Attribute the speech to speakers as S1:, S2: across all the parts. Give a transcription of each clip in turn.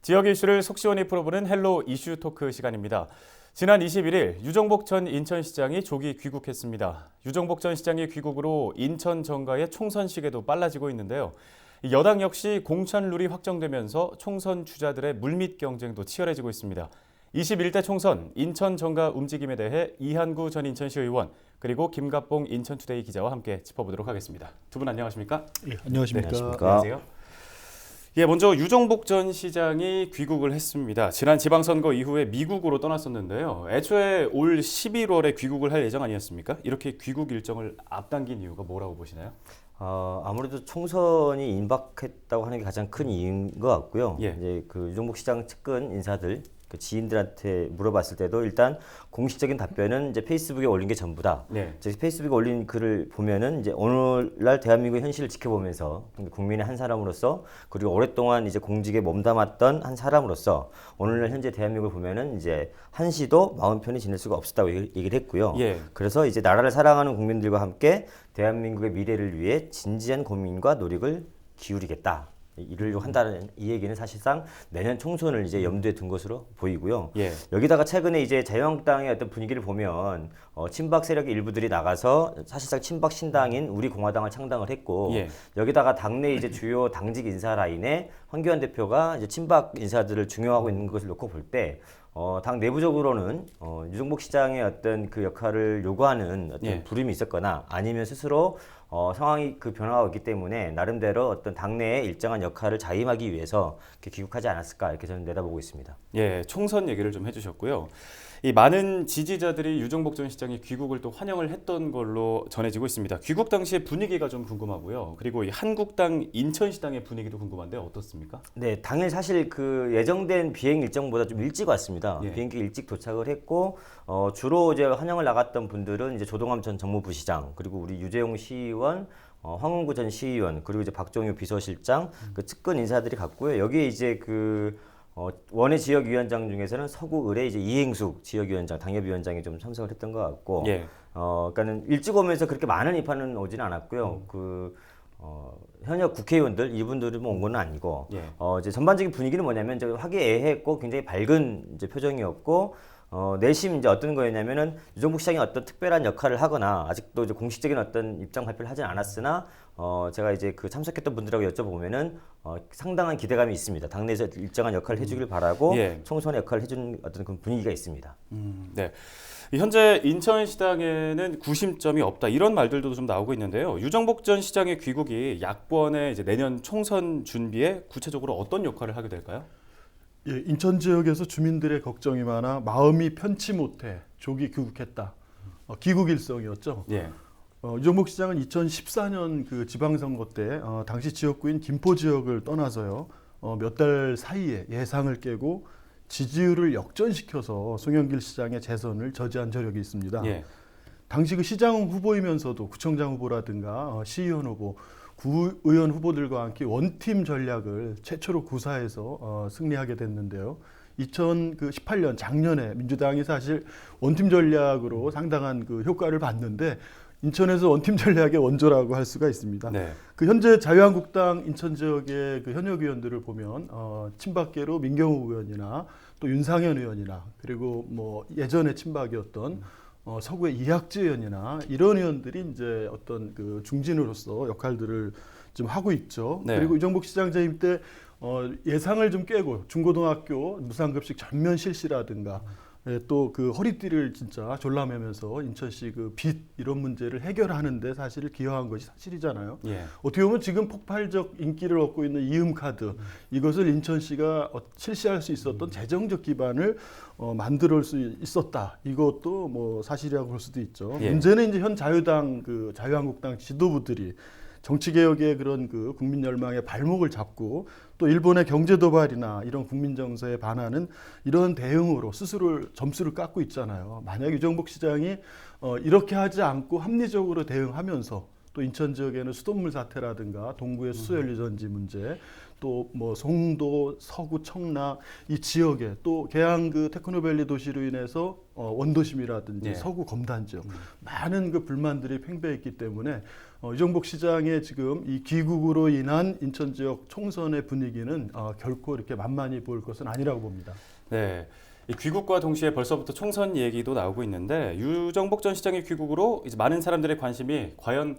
S1: 지역 이슈를 속 시원히 풀어보는 헬로 이슈 토크 시간입니다. 지난 21일 유정복 전 인천시장이 조기 귀국했습니다. 유정복 전 시장의 귀국으로 인천 정가의 총선 시계도 빨라지고 있는데요. 여당 역시 공천 룰이 확정되면서 총선 주자들의 물밑 경쟁도 치열해지고 있습니다. 21대 총선 인천 정가 움직임에 대해 이한구 전 인천시 의원 그리고 김갑봉 인천투데이 기자와 함께 짚어보도록 하겠습니다. 두 분 안녕하십니까?
S2: 예, 안녕하십니까?
S1: 네, 안녕하세요. 먼저 유정복 전 시장이 귀국을 했습니다. 지난 지방선거 이후에 미국으로 떠났었는데요. 애초에 올 11월에 귀국을 할 예정 아니었습니까? 이렇게 귀국 일정을 앞당긴 이유가 뭐라고 보시나요?
S3: 아무래도 총선이 임박했다고 하는 게 가장 큰 이유인 것 같고요.
S1: 예.
S3: 이제 그 유정복 시장 측근 인사들, 그 지인들한테 물어봤을 때도 일단 공식적인 답변은 이제 페이스북에 올린 게 전부다.
S1: 네.
S3: 이제 페이스북에 올린 글을 보면은 이제 오늘날 대한민국의 현실을 지켜보면서 국민의 한 사람으로서 그리고 오랫동안 이제 공직에 몸담았던 한 사람으로서 오늘날 현재 대한민국을 보면은 이제 한시도 마음 편히 지낼 수가 없었다고 얘기를 했고요.
S1: 예.
S3: 그래서 이제 나라를 사랑하는 국민들과 함께 대한민국의 미래를 위해 진지한 고민과 노력을 기울이겠다. 이를 한다는 이 얘기는 사실상 내년 총선을 이제 염두에 둔 것으로 보이고요.
S1: 예.
S3: 여기다가 최근에 이제 자유한국당의 어떤 분위기를 보면 친박 세력의 일부들이 나가서 사실상 친박 신당인 우리 공화당을 창당을 했고
S1: 예.
S3: 여기다가 당내 이제 주요 당직 인사 라인에 황교안 대표가 이제 친박 인사들을 중용하고 있는 것을 놓고 볼 때 당 내부적으로는 유정복 시장의 어떤 그 역할을 요구하는 어떤
S1: 예.
S3: 부름이 있었거나 아니면 스스로 상황이 그 변화가 있기 때문에 나름대로 어떤 당내의 일정한 역할을 자임하기 위해서 이렇게 귀국하지 않았을까 이렇게 저는 내다보고 있습니다.
S1: 예, 총선 얘기를 좀 해주셨고요. 이 많은 지지자들이 유정복 전 시장의 귀국을 또 환영을 했던 걸로 전해지고 있습니다. 귀국 당시의 분위기가 좀 궁금하고요. 그리고 이 한국당 인천시당의 분위기도 궁금한데 어떻습니까?
S3: 네, 당일 사실 그 예정된 비행 일정보다 좀 일찍 왔습니다.
S1: 예.
S3: 비행기 일찍 도착을 했고 주로 이제 환영을 나갔던 분들은 이제 조동암 전 정무부시장 그리고 우리 유재용 시의원 황운구 전 시의원 그리고 이제 박종유 비서실장 그 측근 인사들이 갔고요. 여기에 이제 그 원외 지역위원장 중에서는 서구 을의 이제 이행숙 지역위원장, 당협위원장이 좀 참석을 했던 것 같고,
S1: 예.
S3: 그러니까는 일찍 오면서 그렇게 많은 인파는 오지는 않았고요. 현역 국회의원들 이분들이 뭐 온 건 아니고,
S1: 예.
S3: 이제 전반적인 분위기는 뭐냐면 이제 화기애애했고 굉장히 밝은 이제 표정이었고. 내심 이제 어떤 거였냐면은 유정복 시장이 어떤 특별한 역할을 하거나 아직도 이제 공식적인 어떤 입장 발표를 하진 않았으나 제가 이제 그 참석했던 분들하고 여쭤보면은 상당한 기대감이 있습니다. 당내에서 일정한 역할을 해주길 바라고
S1: 예.
S3: 총선의 역할을 해준 어떤 그런 분위기가 있습니다.
S1: 네. 현재 인천시당에는 구심점이 없다 이런 말들도 좀 나오고 있는데요. 유정복 전 시장의 귀국이 야권의 이제 내년 총선 준비에 구체적으로 어떤 역할을 하게 될까요?
S2: 예, 인천 지역에서 주민들의 걱정이 많아 마음이 편치 못해 조기 귀국했다. 귀국 일성이었죠.
S1: 예.
S2: 유정복 시장은 2014년 그 지방선거 때 당시 지역구인 김포 지역을 떠나서요. 몇 달 사이에 예상을 깨고 지지율을 역전시켜서 송영길 시장의 재선을 저지한 저력이 있습니다.
S1: 예.
S2: 당시 그 시장 후보이면서도 구청장 후보라든가 시의원 후보, 구의원 후보들과 함께 원팀 전략을 최초로 구사해서 승리하게 됐는데요. 2018년 작년에 민주당이 사실 원팀 전략으로 상당한 그 효과를 봤는데 인천에서 원팀 전략의 원조라고 할 수가 있습니다.
S1: 네.
S2: 그 현재 자유한국당 인천 지역의 그 현역 의원들을 보면 친박계로 민경욱 의원이나 또 윤상현 의원이나 그리고 뭐 예전에 친박이었던 서구의 이학재 의원이나 이런 의원들이 이제 어떤 그 중진으로서 역할들을 좀 하고 있죠.
S1: 네.
S2: 그리고 유정복 시장 재임 때 예상을 좀 깨고 중고등학교 무상급식 전면 실시라든가 또 그 허리띠를 진짜 졸라매면서 인천시 그 빚 이런 문제를 해결하는데 사실 기여한 것이 사실이잖아요.
S1: 예.
S2: 어떻게 보면 지금 폭발적 인기를 얻고 있는 이음카드 이것을 인천시가 실시할 수 있었던 재정적 기반을 만들 수 있었다. 이것도 뭐 사실이라고 볼 수도 있죠.
S1: 예.
S2: 문제는 이제 현 자유당 그 자유한국당 지도부들이 정치개혁의 그런 그 국민 열망의 발목을 잡고 또 일본의 경제 도발이나 이런 국민 정서에 반하는 이런 대응으로 스스로 점수를 깎고 있잖아요. 만약 유정복 시장이 이렇게 하지 않고 합리적으로 대응하면서 또 인천 지역에는 수돗물 사태라든가 동구의 수소연료전지 문제 또 뭐 송도, 서구, 청라 이 지역에 또 계양 그 테크노밸리 도시로 인해서 원도심이라든지
S1: 네.
S2: 서구 검단 지역 많은 그 불만들이 팽배했기 때문에 유정복 시장의 지금 이 귀국으로 인한 인천 지역 총선의 분위기는 결코 이렇게 만만히 보일 것은 아니라고 봅니다.
S1: 네. 이 귀국과 동시에 벌써부터 총선 얘기도 나오고 있는데 유정복 전 시장의 귀국으로 이제 많은 사람들의 관심이 과연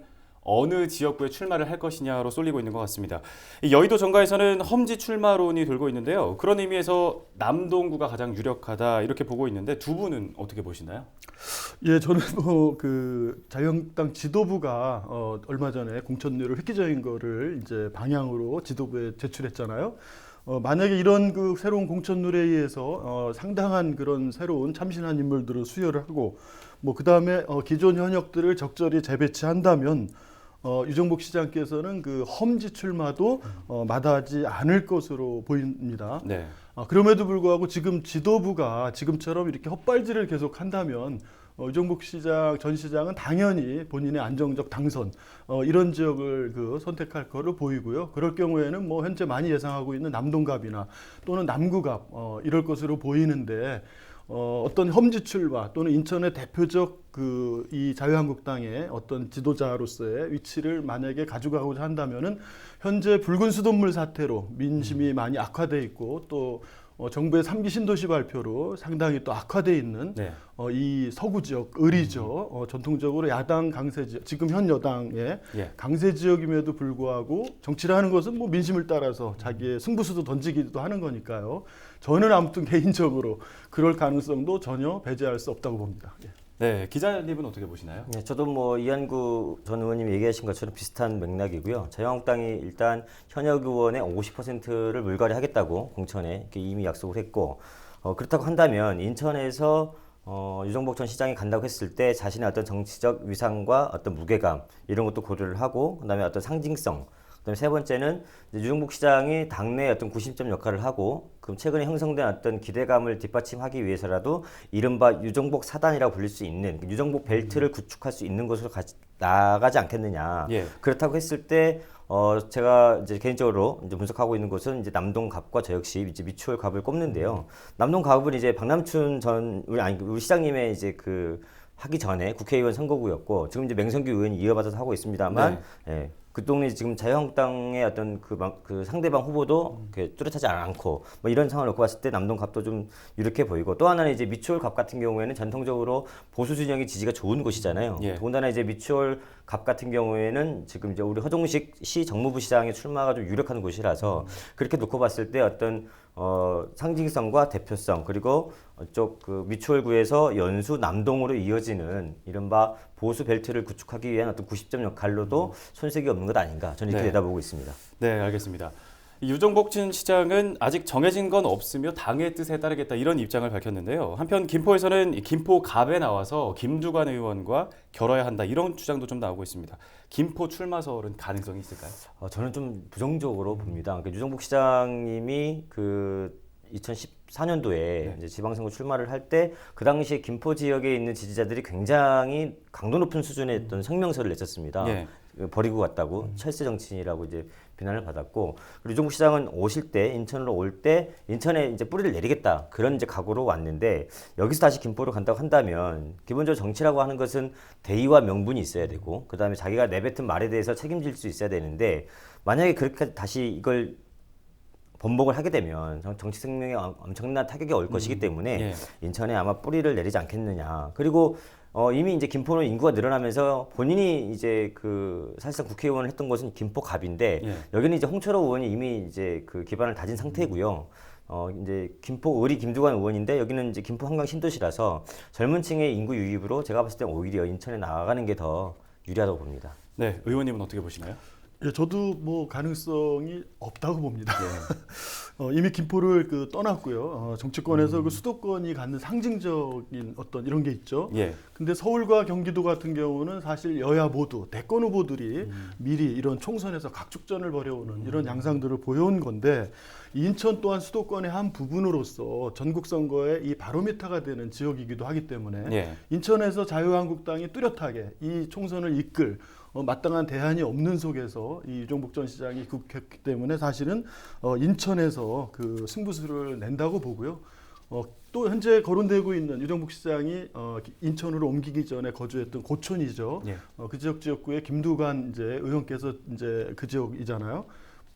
S1: 어느 지역구에 출마를 할 것이냐로 쏠리고 있는 것 같습니다. 이 여의도 정가에서는 험지 출마론이 돌고 있는데요. 그런 의미에서 남동구가 가장 유력하다 이렇게 보고 있는데 두 분은 어떻게 보시나요?
S2: 예, 저는 뭐 그 자유한국당 지도부가 얼마 전에 공천률을 획기적인 거를 이제 방향으로 지도부에 제출했잖아요. 만약에 이런 그 새로운 공천률에 의해서 상당한 그런 새로운 참신한 인물들을 수혈을 하고 뭐 그 다음에 기존 현역들을 적절히 재배치한다면 유정복 시장께서는 그 험지 출마도 마다하지 않을 것으로 보입니다.
S1: 네.
S2: 그럼에도 불구하고 지금 지도부가 지금처럼 이렇게 헛발질을 계속 한다면 유정복 시장 전 시장은 당연히 본인의 안정적 당선 이런 지역을 그 선택할 거로 보이고요. 그럴 경우에는 뭐 현재 많이 예상하고 있는 남동갑이나 또는 남구갑 이럴 것으로 보이는데 어떤 험지 출마 또는 인천의 대표적 그 이 자유한국당의 어떤 지도자로서의 위치를 만약에 가져가고자 한다면은 현재 붉은 수돗물 사태로 민심이 많이 악화돼 있고 또 정부의 3기 신도시 발표로 상당히 또 악화돼 있는
S1: 네.
S2: 이 서구 지역 을이죠. 전통적으로 야당 강세 지역, 지금 현 여당의
S1: 예.
S2: 강세 지역임에도 불구하고 정치를 하는 것은 뭐 민심을 따라서 자기의 승부수도 던지기도 하는 거니까요. 저는 아무튼 개인적으로 그럴 가능성도 전혀 배제할 수 없다고 봅니다. 예.
S1: 네, 기자님은 어떻게 보시나요?
S3: 네, 저도 뭐 이한구 전 의원님 얘기하신 것처럼 비슷한 맥락이고요. 자유한국당이 일단 현역 의원의 50%를 물갈이 하겠다고 공천에 이렇게 이미 약속을 했고 그렇다고 한다면 인천에서 유정복 전 시장이 간다고 했을 때 자신의 어떤 정치적 위상과 어떤 무게감 이런 것도 고려를 하고 그다음에 어떤 상징성 그다음에 세 번째는 이제 유정복 시장이 당내의 어떤 구심점 역할을 하고 그럼 최근에 형성된 어떤 기대감을 뒷받침하기 위해서라도 이른바 유정복 사단이라고 불릴 수 있는 유정복 벨트를 구축할 수 있는 것으로 나가지 않겠느냐.
S1: 예.
S3: 그렇다고 했을 때 제가 이제 개인적으로 이제 분석하고 있는 곳은 이제 남동갑과 저 역시 이제 미추홀갑을 꼽는데요. 남동갑은 이제 박남춘 전 우리 시장님의 이제 그 하기 전에 국회의원 선거구였고 지금 이제 맹성규 의원이 이어받아서 하고 있습니다만 예, 그 동네 지금 자유한국당의 어떤 그 상대방 후보도 뚜렷하지 않고 뭐 이런 상황을 놓고 봤을 때 남동갑도 좀 유력해 보이고 또 하나는 이제 미추홀갑 같은 경우에는 전통적으로 보수 진영의 지지가 좋은 곳이잖아요.
S1: 예.
S3: 더군다나 이제 미추홀갑 같은 경우에는 지금 이제 우리 허종식 시 정무부 시장의 출마가 좀 유력한 곳이라서 그렇게 놓고 봤을 때 어떤 상징성과 대표성 그리고 쪽 그 미추홀구에서 연수 남동으로 이어지는 이른바 보수 벨트를 구축하기 위한 어떤 90점 역할로도 손색이 없는 것 아닌가 저는 이렇게
S1: 네.
S3: 내다보고 있습니다.
S1: 네, 알겠습니다. 이 유정복 전 시장은 아직 정해진 건 없으며 당의 뜻에 따르겠다 이런 입장을 밝혔는데요. 한편 김포에서는 이 김포갑에 나와서 김두관 의원과 결어야 한다 이런 주장도 좀 나오고 있습니다. 김포 출마설은 가능성이 있을까요?
S3: 저는 좀 부정적으로 봅니다. 그러니까 유정복 시장님이 그 2014년도에 이제 지방선거 출마를 할 때 그 당시에 김포 지역에 있는 지지자들이 굉장히 강도 높은 수준의 어떤 성명서를 냈었습니다.
S1: 예.
S3: 버리고 갔다고 철새 정치인이라고 이제 비난을 받았고 그리고 유정복 시장은 오실 때 인천으로 올 때 인천에 이제 뿌리를 내리겠다 그런 이제 각오로 왔는데 여기서 다시 김포로 간다고 한다면 기본적으로 정치라고 하는 것은 대의와 명분이 있어야 되고 그 다음에 자기가 내뱉은 말에 대해서 책임질 수 있어야 되는데 만약에 그렇게 다시 이걸 번복을 하게 되면 정치 생명에 엄청난 타격이 올 것이기 때문에
S1: 예.
S3: 인천에 아마 뿌리를 내리지 않겠느냐. 그리고 이미 이제 김포는 인구가 늘어나면서 본인이 이제 그 사실상 국회의원을 했던 곳은 김포갑인데
S1: 예.
S3: 여기는 이제 홍철호 의원이 이미 이제 그 기반을 다진 상태고요. 이제 김포 을이 김두관 의원인데 여기는 이제 김포 한강 신도시라서 젊은 층의 인구 유입으로 제가 봤을 때 오히려 인천에 나가는 게 더 유리하다고 봅니다.
S1: 네, 의원님은 어떻게 보시나요?
S2: 예, 저도 뭐 가능성이 없다고 봅니다. 이미 김포를 그 떠났고요. 정치권에서 그 수도권이 갖는 상징적인 어떤 이런 게 있죠.
S1: 예.
S2: 근데 서울과 경기도 같은 경우는 사실 여야 모두 대권 후보들이 미리 이런 총선에서 각축전을 벌여오는 이런 양상들을 보여온 건데 인천 또한 수도권의 한 부분으로서 전국 선거의 이 바로미터가 되는 지역이기도 하기 때문에
S1: 예.
S2: 인천에서 자유한국당이 뚜렷하게 이 총선을 이끌 마땅한 대안이 없는 속에서 이 유정복 전 시장이 귀국했기 때문에 사실은 인천에서 그 승부수를 낸다고 보고요. 또 현재 거론되고 있는 유정복 시장이 인천으로 옮기기 전에 거주했던 고촌이죠.
S1: 예.
S2: 그 지역구에 김두관 이제 의원께서 이제 그 지역이잖아요.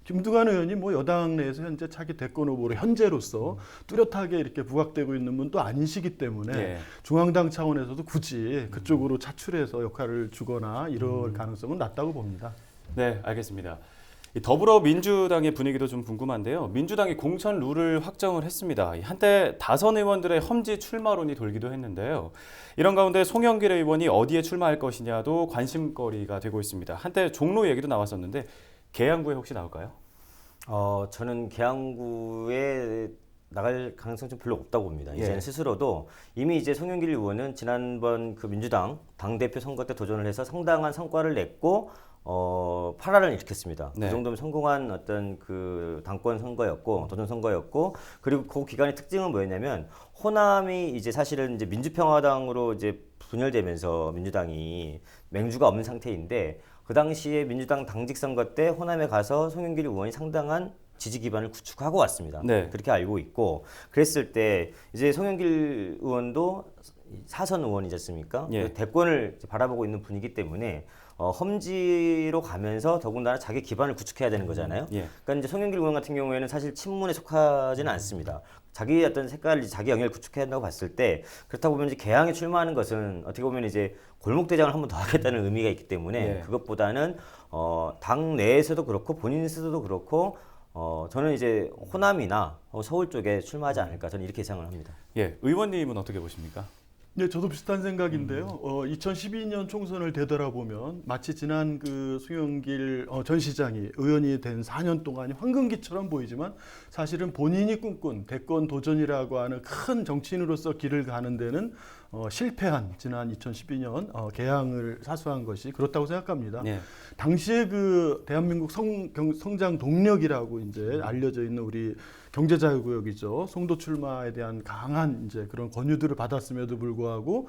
S2: 김두관 의원이 뭐 여당 내에서 현재 차기 대권 후보로 현재로서 뚜렷하게 이렇게 부각되고 있는 분도 아니시기 때문에
S1: 예.
S2: 중앙당 차원에서도 굳이 그쪽으로 차출해서 역할을 주거나 이럴 가능성은 낮다고 봅니다.
S1: 네, 알겠습니다. 이 더불어민주당의 분위기도 좀 궁금한데요. 민주당이 공천 룰을 확정을 했습니다. 한때 다선 의원들의 험지 출마론이 돌기도 했는데요. 이런 가운데 송영길 의원이 어디에 출마할 것이냐도 관심거리가 되고 있습니다. 한때 종로 얘기도 나왔었는데 계양구에 혹시 나올까요?
S3: 저는 계양구에 나갈 가능성 좀 별로 없다고 봅니다.
S1: 예.
S3: 이제는 스스로도 이미 이제 송영길 의원은 지난번 그 민주당 당대표 선거 때 도전을 해서 상당한 성과를 냈고 8할을 일으켰습니다.
S1: 네.
S3: 그 정도면 성공한 어떤 그 당권 선거였고 도전 선거였고 그리고 그 기간의 특징은 뭐였냐면 호남이 이제 사실은 이제 민주평화당으로 이제 분열되면서 민주당이 맹주가 없는 상태인데 그 당시에 민주당 당직 선거 때 호남에 가서 송영길 의원이 상당한 지지 기반을 구축하고 왔습니다.
S1: 네.
S3: 그렇게 알고 있고 그랬을 때 이제 송영길 의원도 사선 의원이지 않습니까?
S1: 예.
S3: 대권을 이제 바라보고 있는 분이기 때문에 험지로 가면서 더군다나 자기 기반을 구축해야 되는 거잖아요.
S1: 예.
S3: 그러니까 이제 송영길 의원 같은 경우에는 사실 친문에 속하지는 않습니다. 자기 어떤 색깔, 자기 영역을 구축해야 한다고 봤을 때 그렇다 보면 이제 개항에 출마하는 것은 어떻게 보면 이제 골목대장을 한 번 더 하겠다는 의미가 있기 때문에
S1: 예.
S3: 그것보다는 당 내에서도 그렇고 본인 스스로도 그렇고 저는 이제 호남이나 서울 쪽에 출마하지 않을까 저는 이렇게 예상을 합니다.
S1: 예, 의원님은 어떻게 보십니까?
S2: 네, 저도 비슷한 생각인데요. 2012년 총선을 되돌아보면 마치 지난 그 송영길 전 시장이 의원이 된 4년 동안이 황금기처럼 보이지만 사실은 본인이 꿈꾼 대권 도전이라고 하는 큰 정치인으로서 길을 가는 데는 실패한 지난 2012년 개항을 사수한 것이 그렇다고 생각합니다.
S1: 예.
S2: 당시에 그 대한민국 성장 동력이라고 이제 알려져 있는 우리 경제자유구역이죠. 송도 출마에 대한 강한 이제 그런 권유들을 받았음에도 불구하고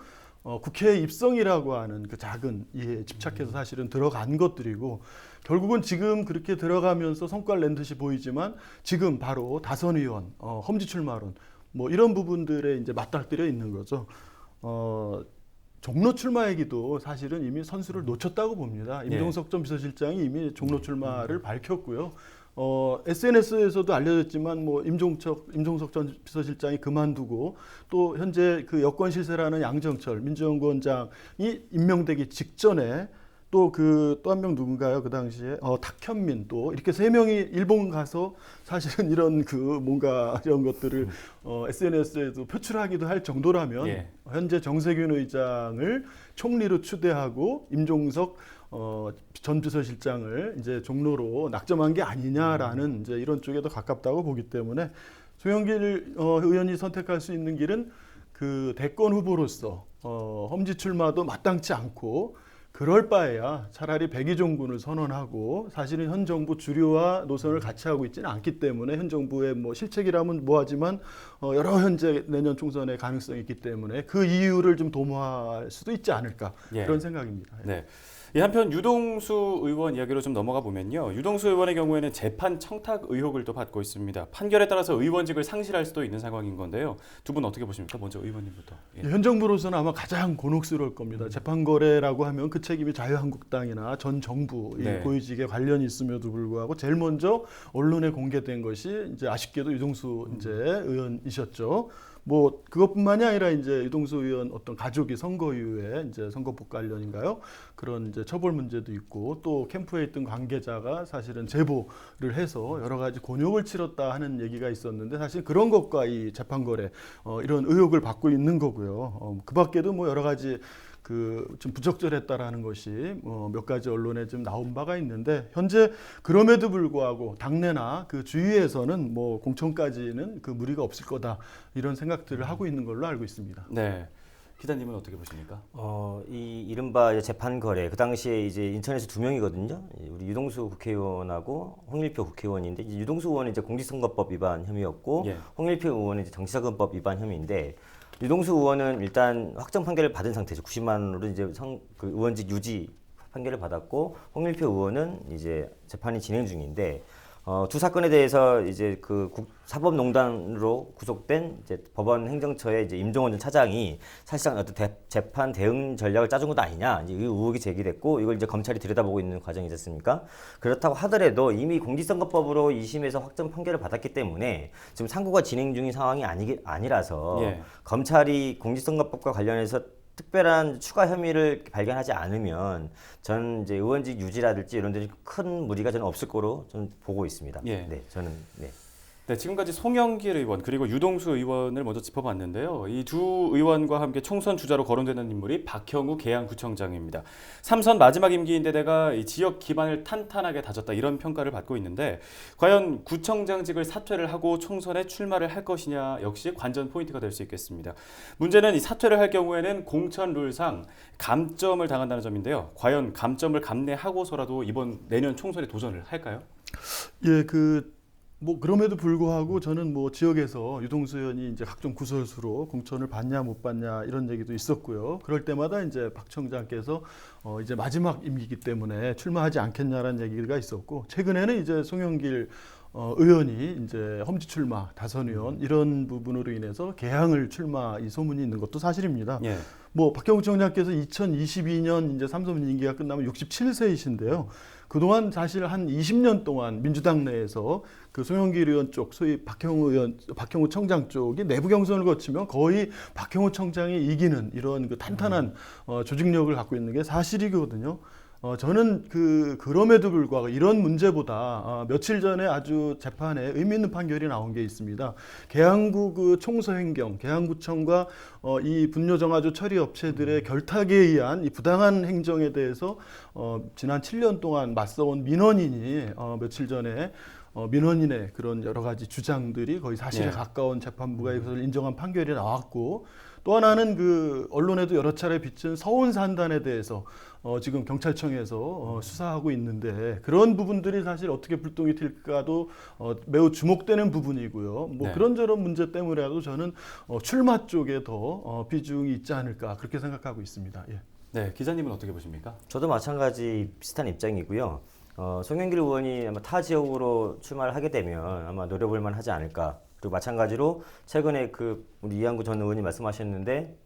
S2: 국회 입성이라고 하는 그 작은 이에 집착해서 사실은 들어간 것들이고 결국은 지금 그렇게 들어가면서 성과를 낸 듯이 보이지만 지금 바로 다선 의원, 험지 출마론 뭐 이런 부분들에 이제 맞닥뜨려 있는 거죠. 종로 출마 얘기도 사실은 이미 선수를 놓쳤다고 봅니다. 임종석 전 비서실장이 이미 종로 출마를 밝혔고요. SNS에서도 알려졌지만 뭐 임종석 전 비서실장이 그만두고 또 현재 그 여권 실세라는 양정철 민주연구원장이 임명되기 직전에 또 한 명 누군가요? 그 당시에 탁현민 또 이렇게 세 명이 일본 가서 사실은 이런 그 뭔가 이런 것들을 SNS에도 표출하기도 할 정도라면
S1: 예.
S2: 현재 정세균 의장을 총리로 추대하고 임종석 전 비서실장을 이제 종로로 낙점한 게 아니냐라는 이제 이런 쪽에 더 가깝다고 보기 때문에 송영길 의원이 선택할 수 있는 길은 그 대권 후보로서 험지 출마도 마땅치 않고 그럴 바에야 차라리 백의종군을 선언하고 사실은 현 정부 주류와 노선을 같이 하고 있지는 않기 때문에 현 정부의 뭐 실책이라면 뭐하지만 여러 현재 내년 총선의 가능성이 있기 때문에 그 이유를 좀 도모할 수도 있지 않을까
S1: 예.
S2: 그런 생각입니다.
S1: 네. 이 한편 유동수 의원 이야기로 좀 넘어가 보면요. 유동수 의원의 경우에는 재판 청탁 의혹을 또 받고 있습니다. 판결에 따라서 의원직을 상실할 수도 있는 상황인 건데요. 두 분 어떻게 보십니까? 먼저 의원님부터. 예.
S2: 현 정부로서는 아마 가장 곤혹스러울 겁니다. 재판 거래라고 하면 그 책임이 자유한국당이나 전 정부 이
S1: 네.
S2: 고위직에 관련이 있음에도 불구하고 제일 먼저 언론에 공개된 것이 이제 아쉽게도 유동수 이제 의원이셨죠. 뭐 그것뿐만이 아니라 이제 유동수 의원 어떤 가족이 선거 이후에 이제 선거법 관련인가요? 그런 이제 처벌 문제도 있고 또 캠프에 있던 관계자가 사실은 제보를 해서 여러 가지 곤욕을 치렀다 하는 얘기가 있었는데 사실 그런 것과 이 재판 거래 이런 의혹을 받고 있는 거고요. 그 밖에도 뭐 여러 가지 좀 부적절했다라는 것이 몇 가지 언론에 좀 나온 바가 있는데 현재 그럼에도 불구하고 당내나 그 주위에서는 뭐 공천까지는 그 무리가 없을 거다 이런 생각들을 하고 있는 걸로 알고 있습니다.
S1: 네. 기자님은 어떻게 보십니까?
S3: 이 이른바 재판 거래 그 당시에 이제 인천에서 2명이거든요. 우리 유동수 국회의원하고 홍일표 국회의원인데 이제 유동수 의원은 이제 공직선거법 위반 혐의였고
S1: 예.
S3: 홍일표 의원은 이제 정치자금법 위반 혐의인데 유동수 의원은 일단 확정 판결을 받은 상태죠. 90만 원으로 이제 그 의원직 유지 판결을 받았고 홍준표 의원은 이제 재판이 진행 중인데 두 사건에 대해서 이제 그 사법농단으로 구속된 이제 법원 행정처의 이제 임종원 전 차장이 사실상 어떤 재판 대응 전략을 짜준 것 아니냐 이제 이 의혹이 제기됐고 이걸 이제 검찰이 들여다보고 있는 과정이지 않습니까? 그렇다고 하더라도 이미 공직선거법으로 2심에서 확정 판결을 받았기 때문에 지금 상고가 진행 중인 상황이 아니라서
S1: 예.
S3: 검찰이 공직선거법과 관련해서 특별한 추가 혐의를 발견하지 않으면 저는 이제 의원직 유지라든지 이런 데 큰 무리가 저는 없을 거로 저는 보고 있습니다.
S1: 예.
S3: 네, 저는 네.
S1: 네, 지금까지 송영길 의원 그리고 유동수 의원을 먼저 짚어봤는데요. 이 두 의원과 함께 총선 주자로 거론되는 인물이 박형우 계양구청장입니다. 3선 마지막 임기인데다가 이 지역 기반을 탄탄하게 다졌다 이런 평가를 받고 있는데 과연 구청장직을 사퇴를 하고 총선에 출마를 할 것이냐 역시 관전 포인트가 될 수 있겠습니다. 문제는 이 사퇴를 할 경우에는 공천 룰상 감점을 당한다는 점인데요. 과연 감점을 감내하고서라도 이번 내년 총선에 도전을 할까요?
S2: 예, 뭐 그럼에도 불구하고 저는 뭐 지역에서 유동수 의원이 이제 각종 구설수로 공천을 받냐 못 받냐 이런 얘기도 있었고요. 그럴 때마다 이제 박 청장께서 이제 마지막 임기이기 때문에 출마하지 않겠냐라는 얘기가 있었고 최근에는 이제 송영길 의원이 이제 험지 출마, 다선 의원 이런 부분으로 인해서 개항을 출마 이 소문이 있는 것도 사실입니다.
S1: 예.
S2: 뭐 박형우 청장께서 2022년 이제 3선 임기가 끝나면 67세이신데요. 그동안 사실 한 20년 동안 민주당 내에서 그 송영길 의원 쪽, 소위 박형우 청장 쪽이 내부 경선을 거치면 거의 박형우 청장이 이기는 이런 그 탄탄한 조직력을 갖고 있는 게 사실이거든요. 저는 그럼에도 불구하고 이런 문제보다 며칠 전에 아주 재판에 의미 있는 판결이 나온 게 있습니다. 계양구 그 총서행정, 계양구청과 이 분뇨정화조 처리 업체들의 결탁에 의한 이 부당한 행정에 대해서 지난 7년 동안 맞서온 민원인이 며칠 전에 민원인의 그런 여러 가지 주장들이 거의 사실에 가까운 재판부가 이것을 인정한 판결이 나왔고 또 하나는 그 언론에도 여러 차례 비친 서운 산단에 대해서 지금 경찰청에서 수사하고 있는데 그런 부분들이 사실 어떻게 불똥이 튈까도 매우 주목되는 부분이고요. 뭐
S1: 네.
S2: 그런저런 문제 때문에라도 저는 출마 쪽에 더 비중이 있지 않을까 그렇게 생각하고 있습니다. 예.
S1: 네, 기자님은 어떻게 보십니까?
S3: 저도 마찬가지 비슷한 입장이고요. 송영길 의원이 아마 타 지역으로 출마를 하게 되면 아마 노려볼 만하지 않을까. 그리고 마찬가지로 최근에 그 우리 이한구 전 의원이 말씀하셨는데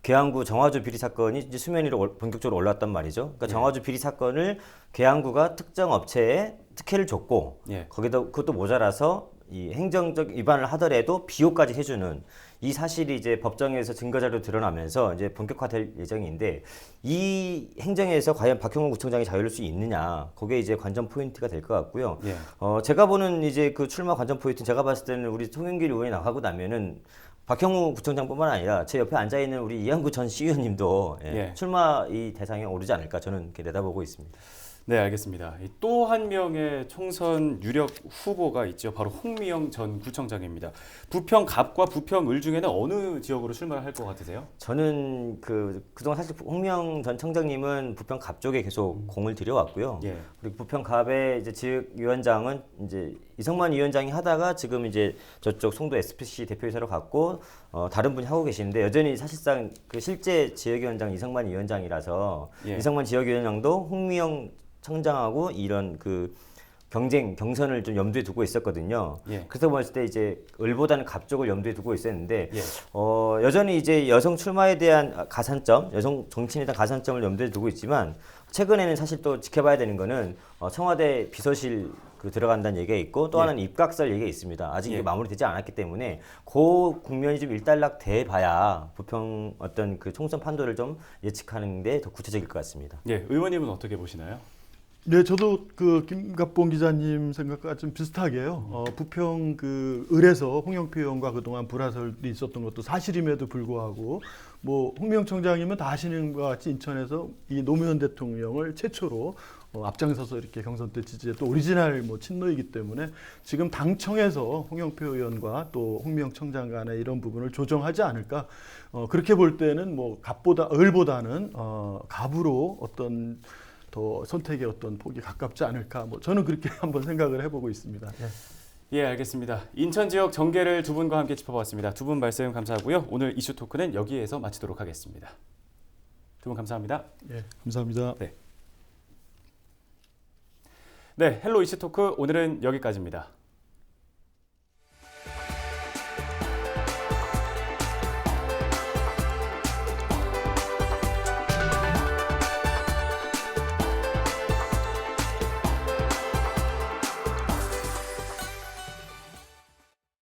S3: 계양구 정화조 비리 사건이 이제 수면 위로 본격적으로 올라왔단 말이죠. 그러니까 정화조 비리 사건을 계양구가 특정 업체에 특혜를 줬고 거기다 그것도 모자라서 이 행정적 위반을 하더라도 비호까지 해주는 이 사실이 이제 법정에서 증거자료 드러나면서 이제 본격화될 예정인데 이 행정에서 과연 박형우 구청장이 자유로울 수 있느냐 그게 이제 관전 포인트가 될 것 같고요. 제가 보는 이제 그 출마 관전 포인트 제가 봤을 때는 우리 송영길 의원이 나가고 나면은 박형우 구청장뿐만 아니라 제 옆에 앉아 있는 우리 이한구 전 시의원님도 출마 이 대상에 오르지 않을까 저는 이렇게 내다보고 있습니다.
S1: 네, 알겠습니다. 또 한 명의 총선 유력 후보가 있죠. 바로 홍미영 전 구청장입니다. 부평 갑과 부평 을 중에는 어느 지역으로 출마를 할 것 같으세요?
S3: 저는 그동안 사실 홍미영 전 청장님은 부평 갑 쪽에 계속 공을 들여왔고요. 그리고 부평 갑의 이제 지역위원장은 이제 이성만 위원장이 하다가 지금 이제 저쪽 송도 SPC 대표이사로 갔고 다른 분이 하고 계시는데 여전히 사실상 그 실제 지역위원장 이성만 위원장이라서 이성만 지역위원장도 홍미영 청장하고 이런 그 경선을 좀 염두에 두고 있었거든요. 그래서 봤을 때 이제 을보다는 갑 쪽을 염두에 두고 있었는데 여전히 이제 여성 출마에 대한 가산점, 여성 정치인에 대한 가산점을 염두에 두고 있지만 최근에는 사실 또 지켜봐야 되는 거는 청와대 비서실 들어간다는 얘기가 있고 또 하나는 입각설 얘기가 있습니다. 아직 이게 마무리되지 않았기 때문에 그 국면이 좀 일단락 돼 봐야 부평 어떤 그 총선 판도를 좀 예측하는 데 더 구체적일 것 같습니다.
S1: 의원님은 어떻게 보시나요?
S2: 네, 저도 그 김갑봉 기자님 생각과 좀 비슷하게요. 부평 그 을에서 홍영표 의원과 그동안 불화설이 있었던 것도 사실임에도 불구하고 뭐 홍미영 청장님은 다 아시는 것 같이 인천에서 이 노무현 대통령을 최초로 앞장서서 이렇게 경선 때 지지했던 오리지널 뭐 친노이기 때문에 지금 당청에서 홍영표 의원과 또 홍미영 청장 간의 이런 부분을 조정하지 않을까. 그렇게 볼 때는 뭐 을보다는 갑으로 어떤 더 선택의 어떤 폭이 가깝지 않을까. 뭐 저는 그렇게 한번 생각을 해보고 있습니다.
S1: 알겠습니다. 인천 지역 전개를 두 분과 함께 짚어봤습니다. 두 분 말씀 감사하고요. 오늘 이슈 토크는 여기에서 마치도록 하겠습니다. 두 분 감사합니다.
S2: 감사합니다.
S1: 네. 네, 헬로 이슈 토크 오늘은 여기까지입니다.